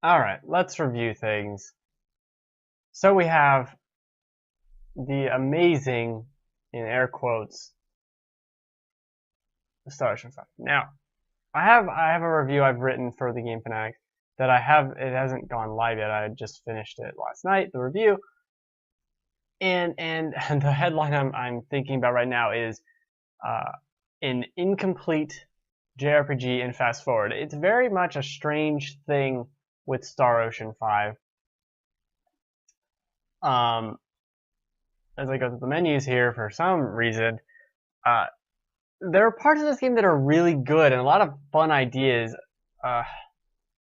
Alright, let's review things. So we have the amazing, in air quotes, Star Ocean 5. Now, I have a review I've written for the Game Fanatics that it hasn't gone live yet. I just finished it last night, the review. And the headline I'm thinking about right now is an incomplete JRPG in fast forward. It's very much a strange thing with Star Ocean 5. As I go through the menus here, for some reason, there are parts of this game that are really good and a lot of fun ideas. I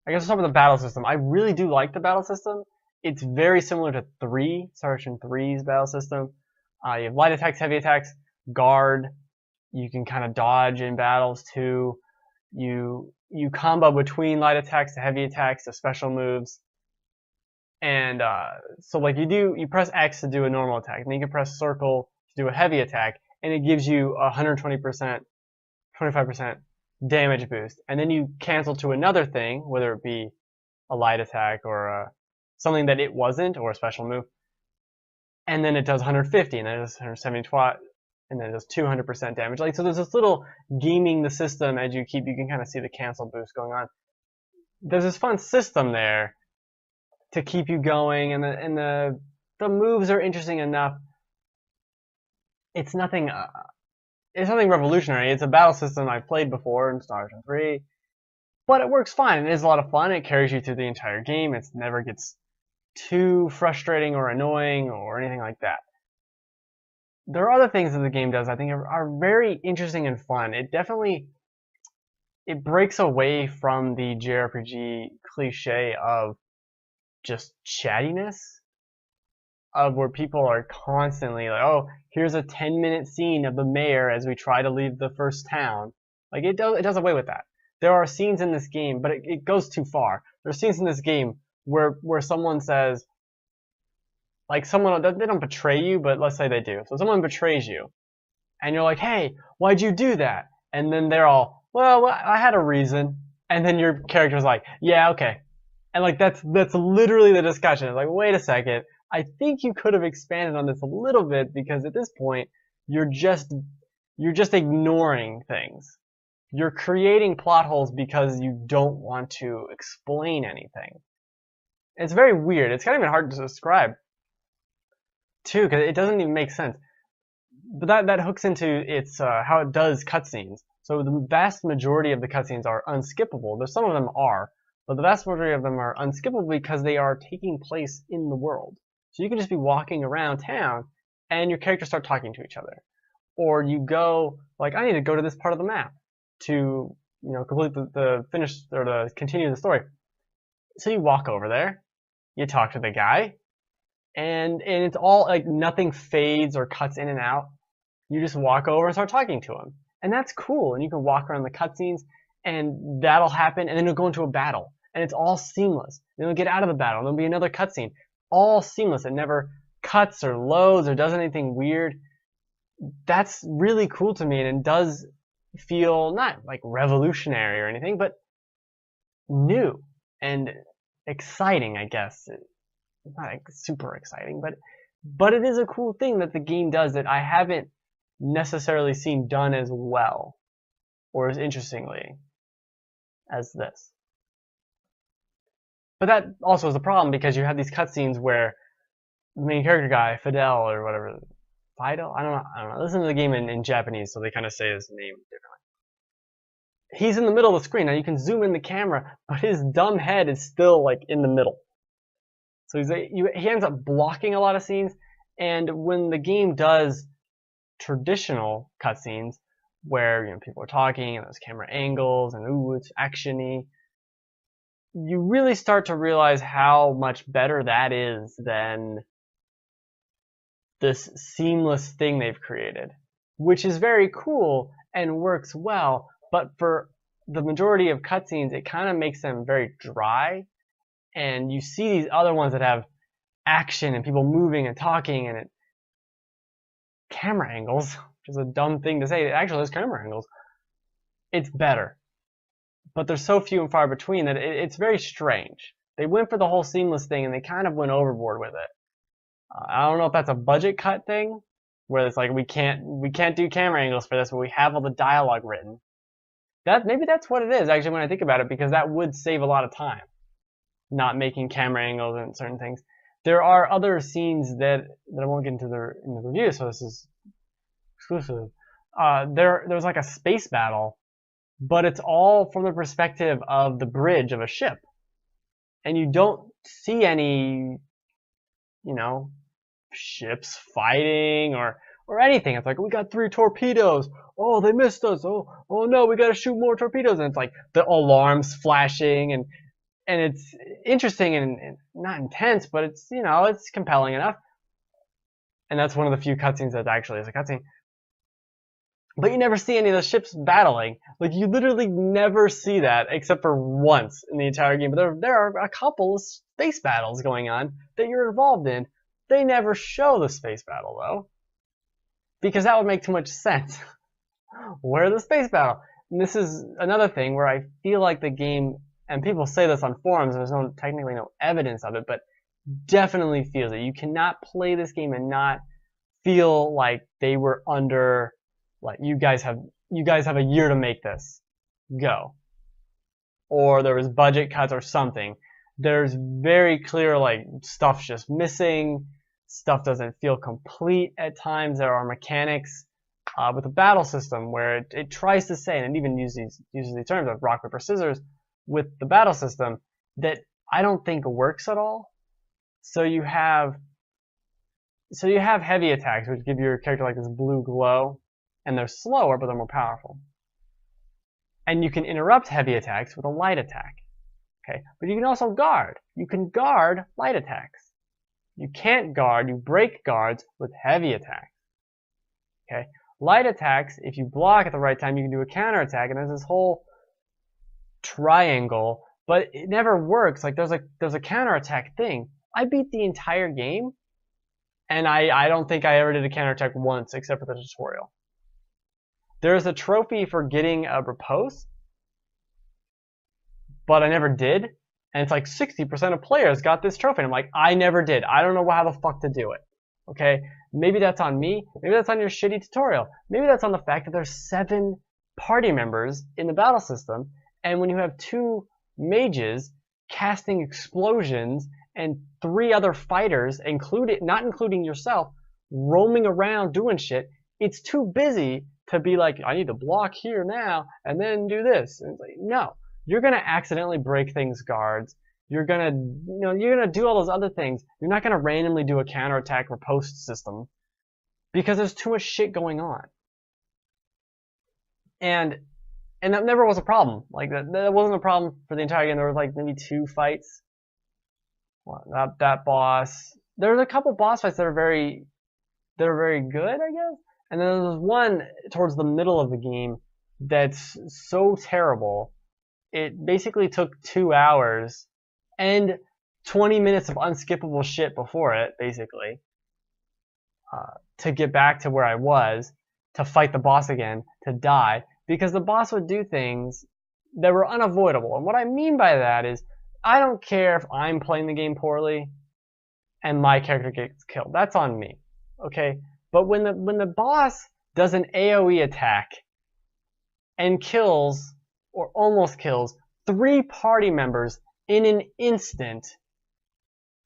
guess I'll start with the battle system. I really do like the battle system. It's very similar to Star Ocean 3's battle system. You have light attacks, heavy attacks, guard. You can kind of dodge in battles too. You combo between light attacks to heavy attacks to special moves. And so like you press X to do a normal attack, and then you can press circle to do a heavy attack, and it gives you a 120%, 25% damage boost. And then you cancel to another thing, whether it be a light attack or something that it wasn't, or a special move. And then it does 150, and then it does 170, and then it does 200% damage. Like, so there's this little gaming the system as you can kind of see the cancel boost going on. There's this fun system there to keep you going, and the moves are interesting enough. It's nothing revolutionary. It's a battle system I've played before in Star Ocean 3, but it works fine. It is a lot of fun. It carries you through the entire game. It never gets too frustrating or annoying or anything like that. There are other things that the game does I think are very interesting and fun. It breaks away from the JRPG cliche of just chattiness, of where people are constantly like, oh, here's a 10-minute scene of the mayor as we try to leave the first town. Like, it does away with that. There are scenes in this game, but it goes too far. There are scenes in this game where someone says, like, they don't betray you, but let's say they do. So someone betrays you, and you're like, hey, why'd you do that? And then they're all, well, I had a reason. And then your character's like, yeah, okay. And like that's literally the discussion. It's like, wait a second, I think you could have expanded on this a little bit, because at this point you're just ignoring things. You're creating plot holes because you don't want to explain anything. It's very weird. It's kind of even hard to describe too, because it doesn't even make sense. But that hooks into its how it does cutscenes. So the vast majority of the cutscenes are unskippable. There's some of them are. But the vast majority of them are unskippable because they are taking place in the world. So you can just be walking around town and your characters start talking to each other. Or you go, like, I need to go to this part of the map to, complete the finish or to continue the story. So you walk over there, you talk to the guy, and it's all like nothing fades or cuts in and out. You just walk over and start talking to him. And that's cool. And you can walk around the cutscenes, and that'll happen, and then you'll go into a battle. And it's all seamless. Then you'll get out of the battle. There'll be another cutscene. All seamless. It never cuts or loads or does anything weird. That's really cool to me, and it does feel not like revolutionary or anything, but new and exciting, I guess. It's not like super exciting, but it is a cool thing that the game does that I haven't necessarily seen done as well or as interestingly as this. But that also is a problem, because you have these cutscenes where the main character guy, Fidel or whatever, Fidel? I don't know. Listen to the game in Japanese, so they kind of say his name differently. He's in the middle of the screen. Now you can zoom in the camera, but his dumb head is still like in the middle. So he ends up blocking a lot of scenes, and when the game does traditional cutscenes where people are talking and there's camera angles and ooh, it's actiony, you really start to realize how much better that is than this seamless thing they've created, which is very cool and works well, but for the majority of cutscenes, it kind of makes them very dry, and you see these other ones that have action and people moving and talking and camera angles, which is a dumb thing to say. It actually has camera angles. It's better. But they're so few and far between that it's very strange. They went for the whole seamless thing, and they kind of went overboard with it. I don't know if that's a budget cut thing, where it's like we can't do camera angles for this, but we have all the dialogue written. Maybe that's what it is actually when I think about it, because that would save a lot of time, not making camera angles and certain things. There are other scenes that I won't get into in the review, so this is exclusive. There's like a space battle, but it's all from the perspective of the bridge of a ship, and you don't see any, ships fighting or anything. It's like, we got 3 torpedoes. Oh, they missed us. Oh no, we gotta shoot more torpedoes. And it's like the alarms flashing, and it's interesting and not intense, but it's it's compelling enough. And that's one of the few cutscenes that actually is a cutscene. But you never see any of the ships battling. Like, you literally never see that except for once in the entire game. But there are a couple of space battles going on that you're involved in. They never show the space battle, though, because that would make too much sense. Where's the space battle? And this is another thing where I feel like the game, and people say this on forums, and there's technically no evidence of it, but definitely feels it. You cannot play this game and not feel like they were under, like, you guys have a year to make this. Go. Or there was budget cuts or something. There's very clear, like, stuff's just missing. Stuff doesn't feel complete at times. There are mechanics with the battle system where it tries to say, and it even uses these terms of rock, paper, scissors with the battle system that I don't think works at all. So you have heavy attacks, which give your character like this blue glow, and they're slower, but they're more powerful. And you can interrupt heavy attacks with a light attack. Okay, but you can also guard. You can guard light attacks. You can't guard, you break guards with heavy attacks. Okay, light attacks, if you block at the right time, you can do a counter attack, and there's this whole triangle, but it never works. Like, there's a counter attack thing. I beat the entire game, and I don't think I ever did a counter attack once except for the tutorial. There's a trophy for getting a riposte, but I never did. And it's like 60% of players got this trophy. And I'm like, I never did. I don't know how the fuck to do it. Okay? Maybe that's on me. Maybe that's on your shitty tutorial. Maybe that's on the fact that there's 7 party members in the battle system. And when you have 2 mages casting explosions and 3 other fighters, not including yourself, roaming around doing shit, it's too busy to be like, I need to block here now and then do this. And it's like, no. You're gonna accidentally break things guards. You're gonna do all those other things. You're not gonna randomly do a counterattack riposte system because there's too much shit going on. And that never was a problem. Like, that wasn't a problem for the entire game. There was like maybe 2 fights. Well, that boss. There's a couple boss fights that are very good, I guess. And then there's one towards the middle of the game that's so terrible. It basically took 2 hours and 20 minutes of unskippable shit before it, basically, to get back to where I was, to fight the boss again, to die, because the boss would do things that were unavoidable. And what I mean by that is, I don't care if I'm playing the game poorly and my character gets killed. That's on me, okay? But when the boss does an AoE attack and kills, or almost kills, 3 party members in an instant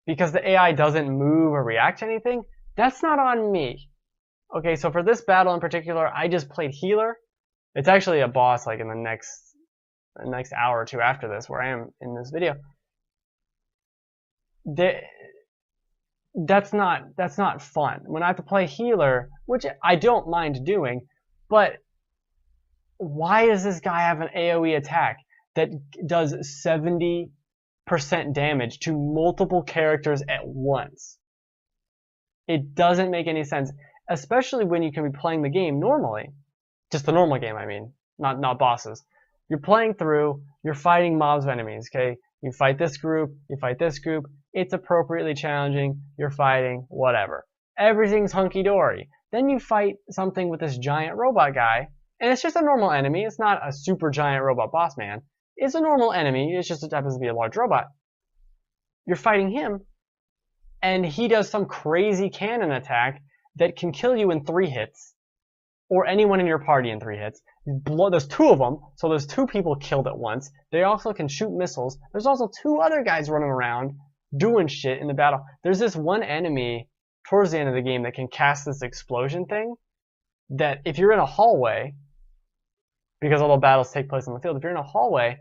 because the AI doesn't move or react to anything, that's not on me. Okay, so for this battle in particular, I just played healer. It's actually a boss like in the next hour or 2 after this, where I am in this video. That's not fun. When I have to play healer, which I don't mind doing, but why does this guy have an AoE attack that does 70% damage to multiple characters at once? It doesn't make any sense, especially when you can be playing the game normally. Just the normal game, I mean, not bosses. You're playing through, you're fighting mobs of enemies, okay? You fight this group, you fight this group, it's appropriately challenging, you're fighting, whatever. Everything's hunky-dory. Then you fight something with this giant robot guy, and it's just a normal enemy. It's not a super giant robot boss man. It's a normal enemy. It just happens to be a large robot. you're fighting him, and he does some crazy cannon attack that can kill you in 3 hits, or anyone in your party in 3 hits. There's 2 of them, so there's 2 people killed at once. They also can shoot missiles. There's also 2 other guys running around doing shit in the battle. There's this one enemy towards the end of the game that can cast this explosion thing that if you're in a hallway, because all the battles take place on the field, if you're in a hallway,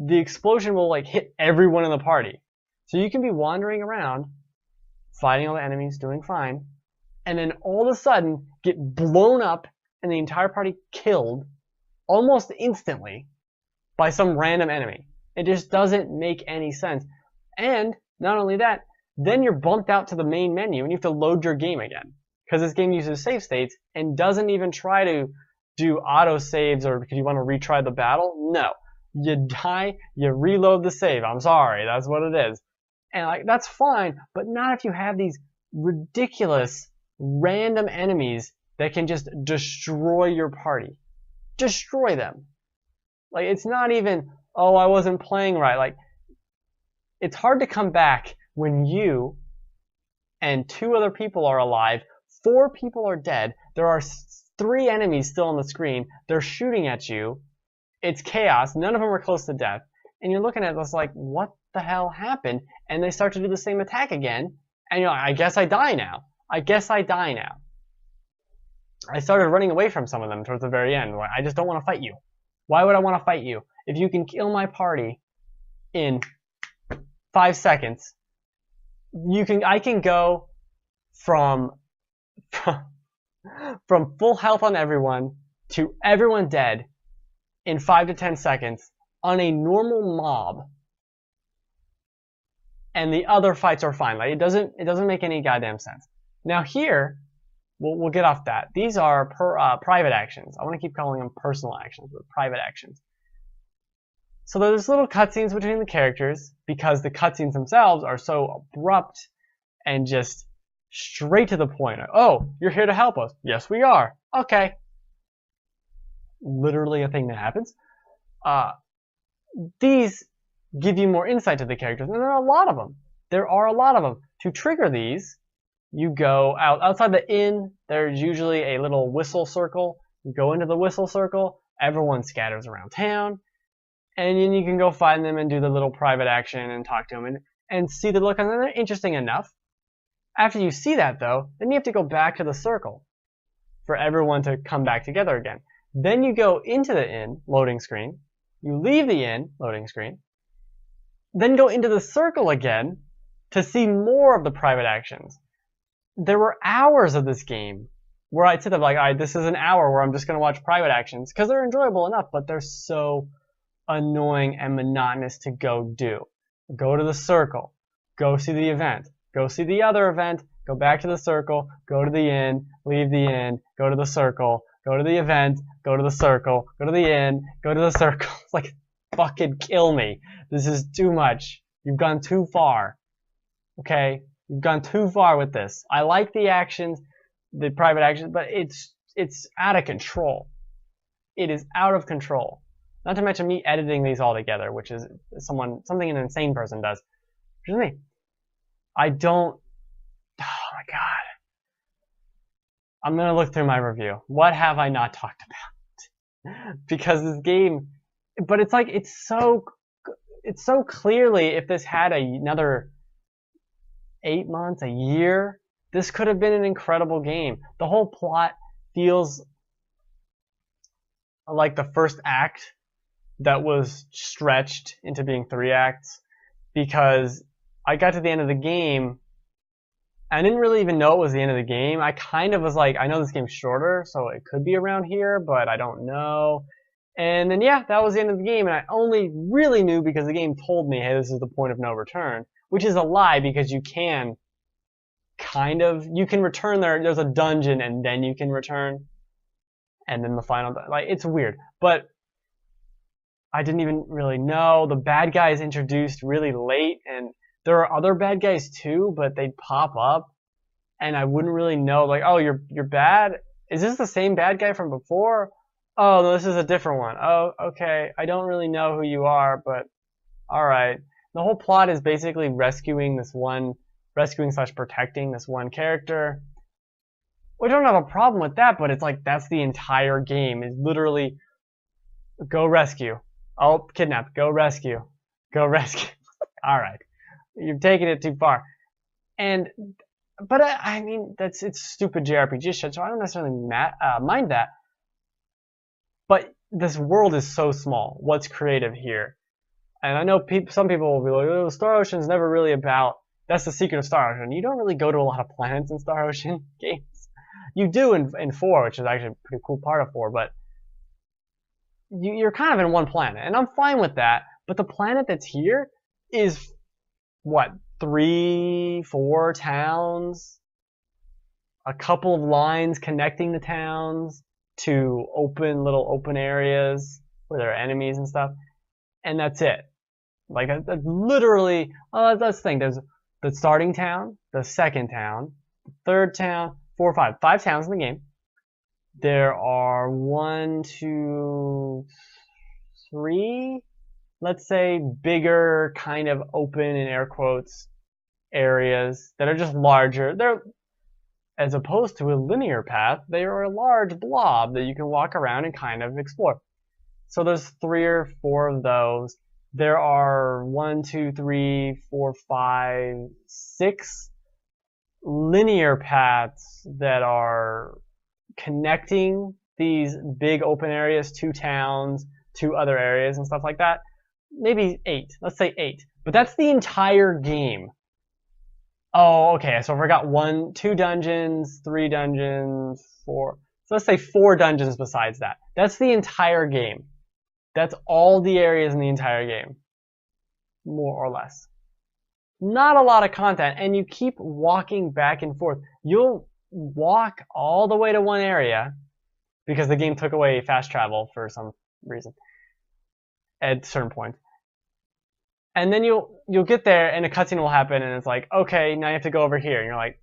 the explosion will like hit everyone in the party. So you can be wandering around, fighting all the enemies, doing fine, and then all of a sudden get blown up and the entire party killed almost instantly by some random enemy. It just doesn't make any sense. And not only that, then you're bumped out to the main menu and you have to load your game again. Because this game uses save states and doesn't even try to do auto saves or because you want to retry the battle. No. You die, you reload the save. I'm sorry, that's what it is. And like that's fine, but not if you have these ridiculous random enemies that can just destroy your party. Destroy them. Like it's not even, oh, I wasn't playing right. Like it's hard to come back when you and 2 other people are alive, 4 people are dead, there are 3 enemies still on the screen, they're shooting at you, it's chaos, none of them are close to death, and you're looking at this like, what the hell happened? And they start to do the same attack again, and you're like, I guess I die now. I guess I die now. I started running away from some of them towards the very end. I just don't want to fight you. Why would I want to fight you? If you can kill my party in 5 seconds, I can go from full health on everyone to everyone dead in 5 to 10 seconds on a normal mob, and the other fights are fine. Like it doesn't make any goddamn sense. Now here, we'll get off that. These are private actions. I want to keep calling them personal actions, but private actions. So there's little cutscenes between the characters because the cutscenes themselves are so abrupt and just straight to the point. Oh, you're here to help us. Yes, we are. Okay. Literally a thing that happens. These give you more insight to the characters, and there are a lot of them. There are a lot of them. To trigger these, you go outside the inn. There's usually a little whistle circle. You go into the whistle circle. Everyone scatters around town. And then you can go find them and do the little private action and talk to them and see the look on them. They're interesting enough. After you see that, though, then you have to go back to the circle for everyone to come back together again. Then you go into the inn, loading screen. You leave the inn, loading screen. Then go into the circle again to see more of the private actions. There were hours of this game where I'd sit there like, all right, this is an hour where I'm just going to watch private actions because they're enjoyable enough, but they're so annoying and monotonous to go do. Go to the circle. Go see the event. Go see the other event. Go back to the circle. Go to the inn. Leave the inn. Go to the circle. Go to the event. Go to the circle. Go to the inn. Go to the circle. It's like, fucking kill me. This is too much. You've gone too far. Okay? You've gone too far with this. I like the actions, the private actions, but it's out of control. It is out of control. Not to mention me editing these all together, which is something an insane person does. Which is me. I don't... Oh my god. I'm gonna look through my review. What have I not talked about? Because this game... But it's like, it's so clearly, if this had another 8 months, a year, this could have been an incredible game. The whole plot feels like the first act that was stretched into being 3 acts, because I got to the end of the game, I didn't really even know it was the end of the game. I kind of was like, I know this game's shorter, so it could be around here, but I don't know. And then yeah, that was the end of the game, and I only really knew because the game told me, hey, this is the point of no return, which is a lie because you can you can return there's a dungeon and then you can return, and then the final, like, it's weird. But I didn't even really know. The bad guy is introduced really late, and there are other bad guys too, but they'd pop up, and I wouldn't really know, like, oh, you're bad? Is this the same bad guy from before? Oh, no, this is a different one. Oh, okay, I don't really know who you are, but alright. The whole plot is basically rescuing slash protecting this one character. We don't have a problem with that, but it's like that's the entire game is literally go rescue. Oh, kidnap. Go rescue. Go rescue. All right, you've taken it too far. But I mean, it's stupid JRPG shit, so I don't necessarily mind that. But this world is so small. What's creative here? And I know some people will be like, oh, Star Ocean's never really about. That's the secret of Star Ocean. You don't really go to a lot of planets in Star Ocean games. You do in 4, which is actually a pretty cool part of 4, but you're kind of in one planet, and I'm fine with that. But the planet that's here is what, 3, 4 towns, a couple of lines connecting the towns to little open areas where there are enemies and stuff, and that's it. Like that's literally, that's the thing. There's the starting town, the second town, the third town, 4, 5 towns in the game. There are 1, 2, 3, let's say, bigger kind of open in air quotes areas that are just larger. They're, as opposed to a linear path, they are a large blob that you can walk around and kind of explore. So there's 3 or 4 of those. There are 1, 2, 3, 4, 5, 6 linear paths that are connecting these big open areas to towns, to other areas and stuff like that. Maybe 8. Let's say 8. But that's the entire game. Oh, okay. So if I got 1, 2 dungeons, 3 dungeons, 4. So let's say 4 dungeons besides that. That's the entire game. That's all the areas in the entire game. More or less. Not a lot of content, and you keep walking back and forth. You'll walk all the way to one area because the game took away fast travel for some reason at certain points. And then you'll get there and a cutscene will happen and it's like, okay, now you have to go over here. And you're like,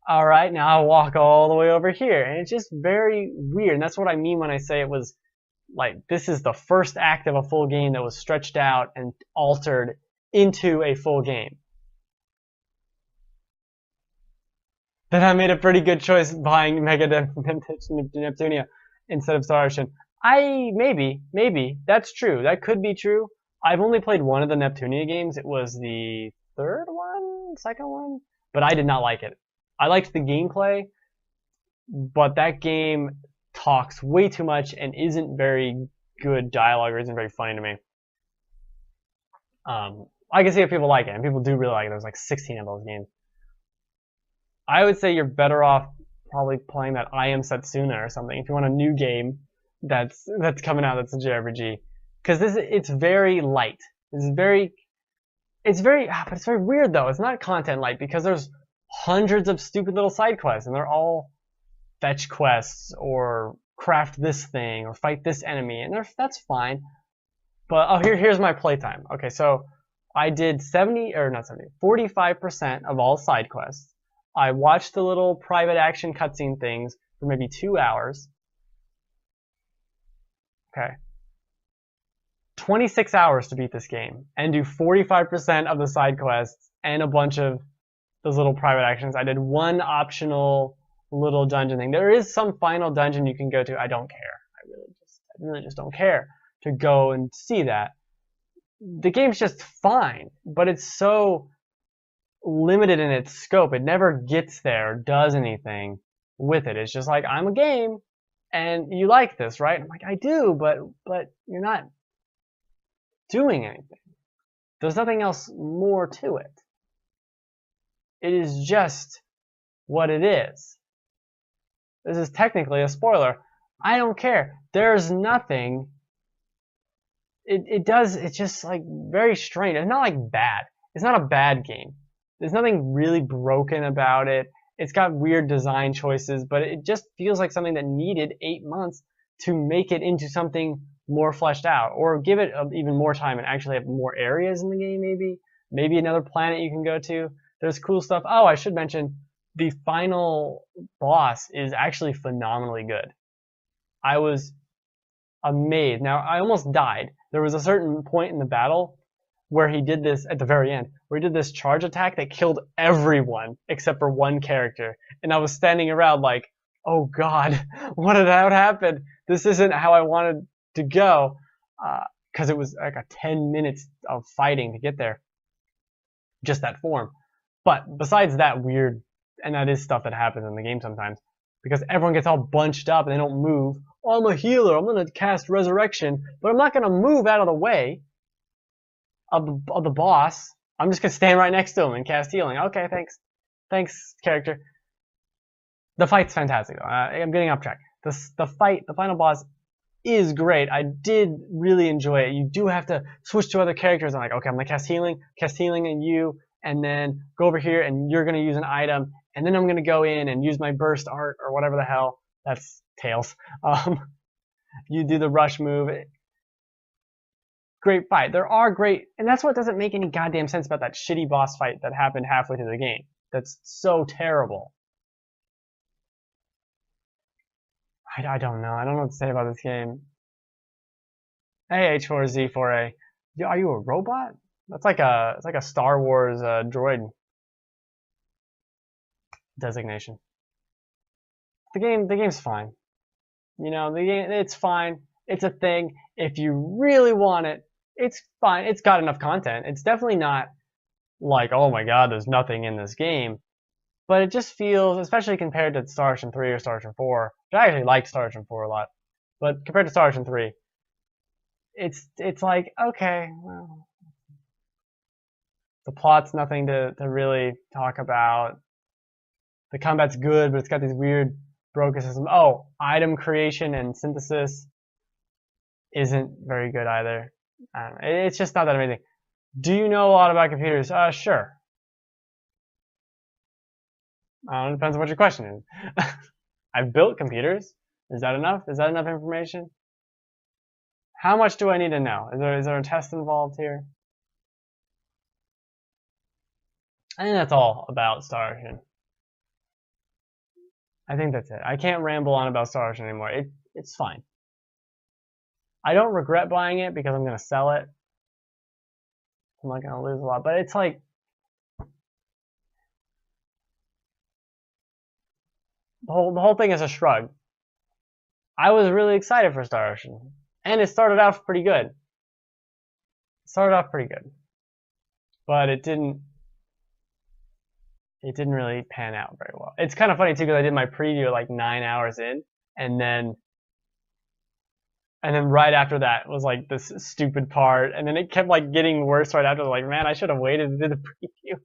all right, now I'll walk all the way over here. And it's just very weird. And that's what I mean when I say it was like, this is the first act of a full game that was stretched out and altered into a full game. Then I made a pretty good choice buying Mega Neptunia instead of Star Ocean. Maybe, that's true. That could be true. I've only played one of the Neptunia games. It was the second one, but I did not like it. I liked the gameplay, but that game talks way too much and isn't very good dialogue or isn't very funny to me. I can see if people like it, and people do really like it. There's like 16 of those games. I would say you're better off probably playing that I Am Setsuna or something if you want a new game that's coming out that's a JRPG. Because it's very light. But it's very weird though. It's not content light because there's hundreds of stupid little side quests and they're all fetch quests or craft this thing or fight this enemy, and that's fine. But here's my playtime. Okay, so I did 45% of all side quests. I watched the little private action cutscene things for maybe 2 hours. Okay. 26 hours to beat this game and do 45% of the side quests and a bunch of those little private actions. I did one optional little dungeon thing. There is some final dungeon you can go to. I don't care. I really just don't care to go and see that. The game's just fine, but it's so limited in its scope. It never gets there or does anything with it. It's just like, I'm a game and you like this, right? I'm like, I do, but you're not doing anything. There's nothing else more to it. It is just what it is. This is technically a spoiler. I don't care. There's nothing. It's just like very strange. It's not like bad. It's not a bad game. There's nothing really broken about it. It's got weird design choices, but it just feels like something that needed 8 months to make it into something more fleshed out, or give it even more time and actually have more areas in the game. Maybe another planet you can go to. There's cool stuff. Oh, I should mention the final boss is actually phenomenally good. I was amazed. Now, I almost died. There was a certain point in the battle where he did this at the very end, where he did this charge attack that killed everyone except for one character. And I was standing around like, oh God, what did that happen? This isn't how I wanted to go. Because it was like a 10 minutes of fighting to get there. Just that form. But besides that weird, and that is stuff that happens in the game sometimes, because everyone gets all bunched up and they don't move. Oh, I'm a healer, I'm going to cast Resurrection, but I'm not going to move out of the way of the boss. I'm just going to stand right next to him and cast healing. Okay, thanks. Thanks, character. The fight's fantastic, though. I'm getting off track. The fight, the final boss, is great. I did really enjoy it. You do have to switch to other characters. I'm like, okay, I'm going to cast healing and you, and then go over here and you're going to use an item, and then I'm going to go in and use my burst art or whatever the hell. That's Tails. You do the rush move. Great fight. There are great, and that's what doesn't make any goddamn sense about that shitty boss fight that happened halfway through the game. That's so terrible. I don't know. I don't know what to say about this game. Hey, H4Z4A. Are you a robot? It's like a Star Wars droid designation. The game's fine. You know, it's fine. It's a thing. If you really want it, it's fine. It's got enough content. It's definitely not like, oh my God, there's nothing in this game. But it just feels, especially compared to Star Ocean 3 or Star Ocean 4, which I actually like Star Ocean 4 a lot, but compared to Star Ocean 3, it's like, okay, well, the plot's nothing to really talk about. The combat's good, but it's got these weird broken systems. Oh, item creation and synthesis isn't very good either. It's just not that amazing. Do you know a lot about computers? Sure. It depends on what your question is. I've built computers. Is that enough? Is that enough information? How much do I need to know? Is there a test involved here? I think that's all about Star Ocean. I think that's it. I can't ramble on about Star Ocean anymore. It's fine. I don't regret buying it because I'm going to sell it. I'm not going to lose a lot. But it's like, the whole thing is a shrug. I was really excited for Star Ocean. And it started off pretty good. But it didn't really pan out very well. It's kind of funny too because I did my preview like 9 hours in, and then right after that was like this stupid part, and then it kept like getting worse right after. Like, man, I should have waited to do the preview.